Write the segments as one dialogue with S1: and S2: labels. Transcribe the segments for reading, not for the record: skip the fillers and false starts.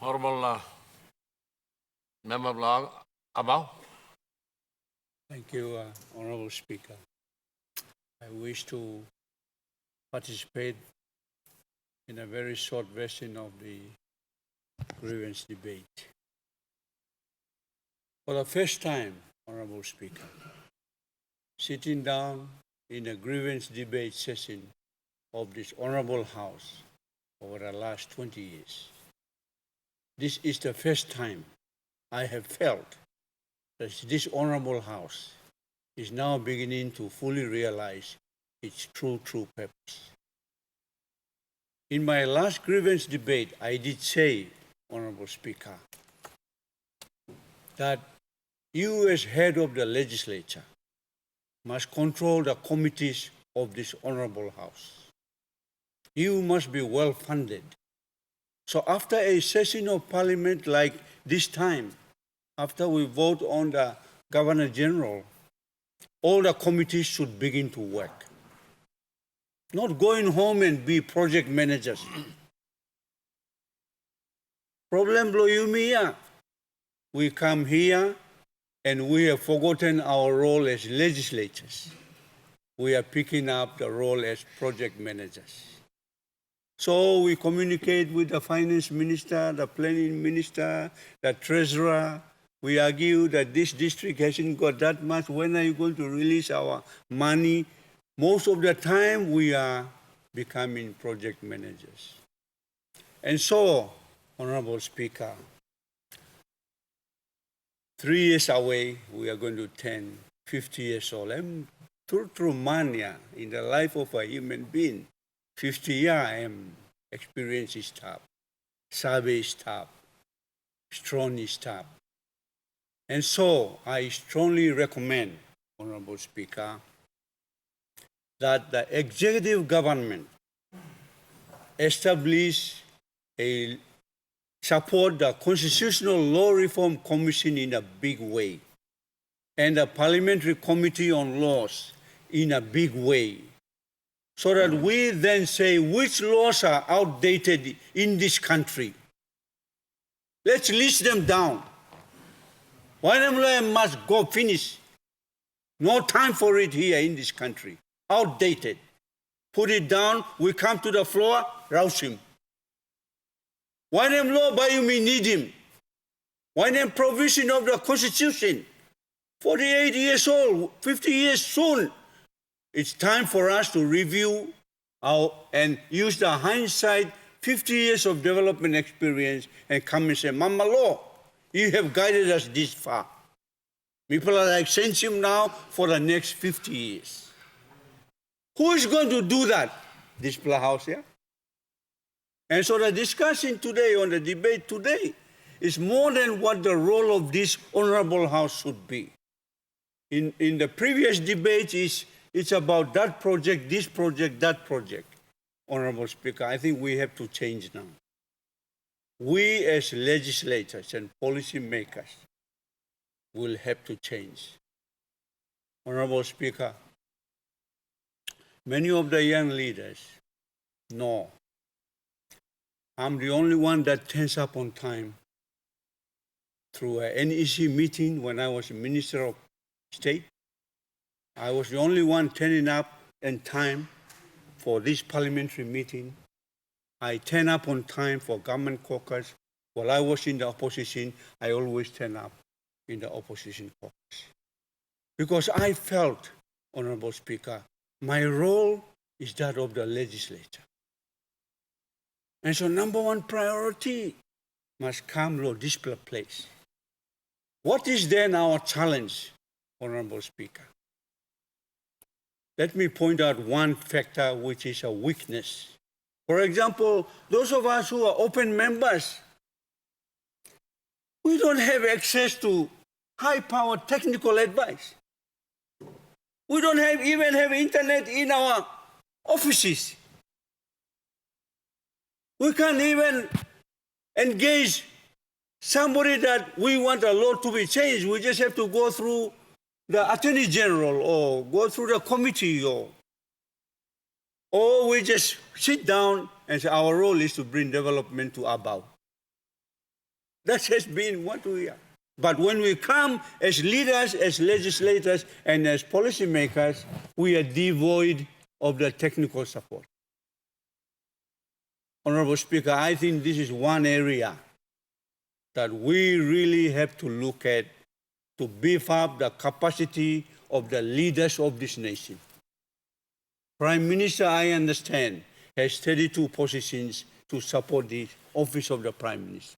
S1: Honorable Member of Abau.
S2: Thank you, Honorable Speaker. I wish to participate in a very short version of the grievance debate. For the first time, Honorable Speaker, sitting down in a grievance debate session of this Honorable House over the last 20 years. This is the first time I have felt that this Honorable House is now beginning to fully realize its true purpose. In my last grievance debate, I did say, Honorable Speaker, that you as head of the legislature must control the committees of this Honorable House. You must be well funded. So after a session of Parliament like this time, after we vote on the Governor General, all the committees should begin to work. Not going home and be project managers. Problem blow you me. We come here and we have forgotten our role as legislators. We are picking up the role as project managers. So we communicate with the finance minister, the planning minister, the treasurer. We argue that this district hasn't got that much. When are you going to release our money? Most of the time, we are becoming project managers. And so, Honorable Speaker, 3 years away, we are going to turn 50 years old. And through mania in the life of a human being, 50 years, experience is tough, survey is tough, strong is tough. And so I strongly recommend, Honorable Speaker, that the executive government establish support the Constitutional Law Reform Commission in a big way, and the Parliamentary Committee on Laws in a big way, so that we then say which laws are outdated in this country. Let's list them down. One of them must go finish. No time for it here in this country. Outdated. Put it down, we come to the floor, rouse him. One them law by you may need him. One them provision of the Constitution. 48 years old, 50 years soon. It's time for us to review and use the hindsight, 50 years of development experience, and come and say, Mama Law, you have guided us this far. People are like, send him now for the next 50 years. Who is going to do that? This House here? And so the discussion today, on the debate today, is more than what the role of this Honorable House should be. In the previous debate, it's about that project, this project, that project. Honorable Speaker, I think we have to change now. We as legislators and policy makers will have to change. Honorable Speaker, many of the young leaders know I'm the only one that turns up on time through an NEC meeting when I was Minister of State. I was the only one turning up in time for this parliamentary meeting. I turn up on time for government caucus. While I was in the opposition, I always turn up in the opposition caucus. Because I felt, Honorable Speaker, my role is that of the legislature. And so number one priority must come to this place. What is then our challenge, Honorable Speaker? Let me point out one factor which is a weakness. For example, those of us who are open members, we don't have access to high-powered technical advice. We don't even have internet in our offices. We can't even engage somebody that we want a law to be changed. We just have to go through the Attorney General or go through the committee or we just sit down and say our role is to bring development to Abau. That has been what we are. But when we come as leaders, as legislators, and as policymakers, we are devoid of the technical support. Honorable Speaker, I think this is one area that we really have to look at to beef up the capacity of the leaders of this nation. Prime Minister, I understand, has 32 positions to support the office of the Prime Minister.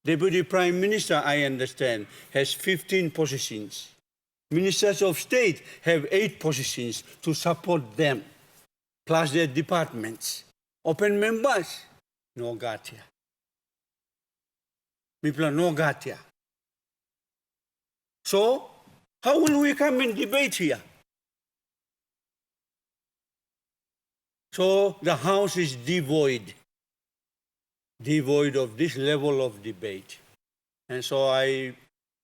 S2: Deputy Prime Minister, I understand, has 15 positions. Ministers of State have 8 positions to support them, plus their departments. Open members, no gatia. People are no gatia. So, how will we come and debate here? So, the House is devoid of this level of debate. And so this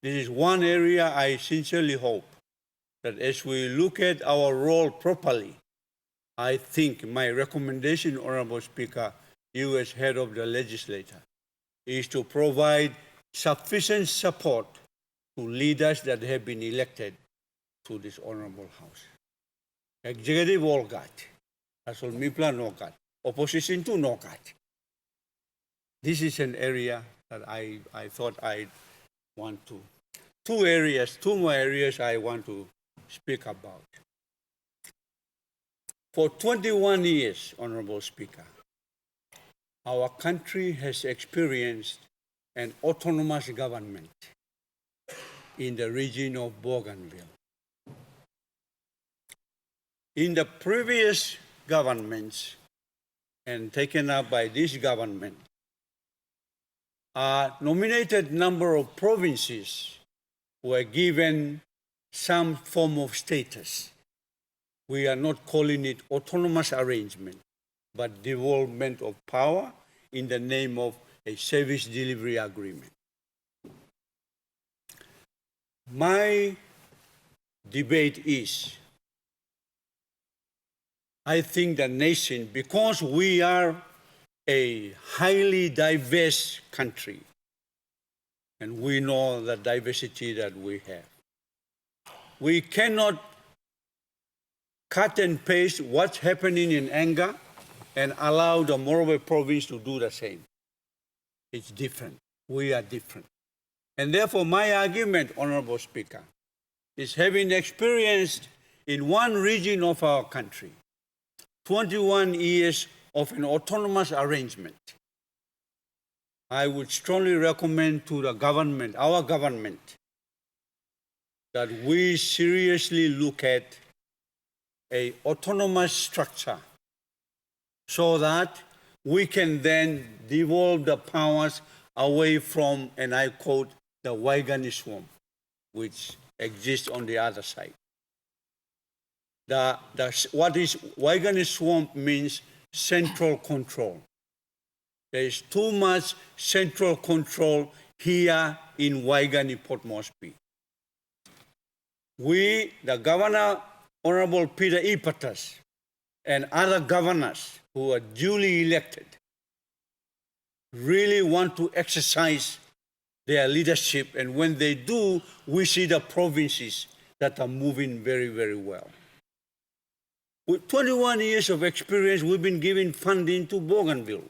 S2: is one area I sincerely hope that as we look at our role properly, I think my recommendation, Honorable Speaker, you as head of the legislature, is to provide sufficient support to leaders that have been elected to this honorable House. Executive all got. Asol Mipla no got. Opposition to no got. This is an area that I thought I want to. Two more areas I want to speak about. For 21 years, Honorable Speaker, our country has experienced an autonomous government in the region of Bougainville. In the previous governments and taken up by this government, a nominated number of provinces were given some form of status. We are not calling it autonomous arrangement, but devolvement of power in the name of a service delivery agreement. My debate is, I think the nation, because we are a highly diverse country, and we know the diversity that we have, we cannot cut and paste what's happening in Anga and allow the Morobe province to do the same. It's different. We are different. And therefore, my argument, Honorable Speaker, is having experienced in one region of our country 21 years of an autonomous arrangement, I would strongly recommend to the government, our government, that we seriously look at an autonomous structure so that we can then devolve the powers away from, and I quote, the Waigani swamp, which exists on the other side. What is Waigani swamp means central control. There is too much central control here in Waigani, Port Moresby. We, the Governor, Honorable Peter Ipatas, and other governors who are duly elected, really want to exercise their leadership, and when they do, we see the provinces that are moving very, very well. With 21 years of experience, we've been giving funding to Bougainville,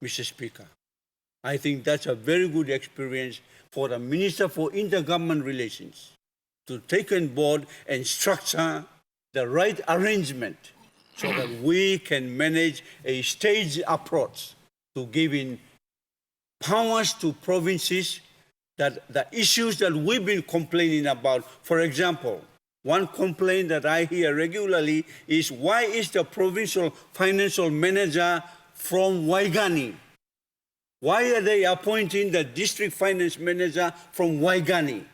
S2: Mr. Speaker. I think that's a very good experience for the Minister for Intergovernment Relations to take on board and structure the right arrangement so that we can manage a staged approach to giving powers to provinces, that the issues that we've been complaining about. For example, one complaint that I hear regularly is, why is the provincial financial manager from Waigani? Why are they appointing the district finance manager from Waigani?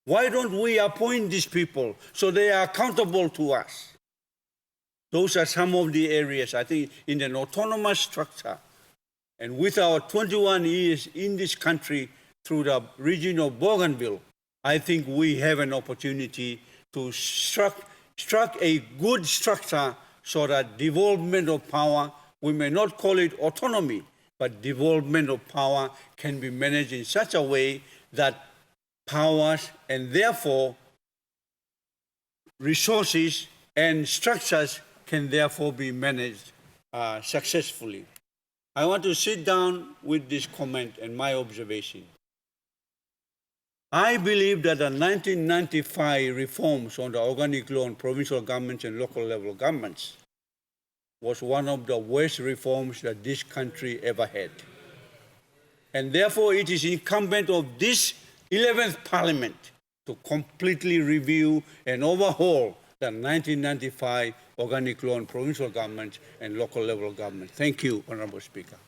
S2: Why don't we appoint these people so they are accountable to us? Those are some of the areas, I think, in an autonomous structure. And with our 21 years in this country through the region of Bougainville, I think we have an opportunity to struck a good structure so that devolvement of power, we may not call it autonomy, but devolvement of power can be managed in such a way that powers and therefore resources and structures can therefore be managed successfully. I want to sit down with this comment and my observation. I believe that the 1995 reforms on the organic law on provincial governments and local level governments was one of the worst reforms that this country ever had. And therefore, it is incumbent of this 11th Parliament to completely review and overhaul the 1995 organic law on provincial governments and local level government. Thank you, Honourable Speaker.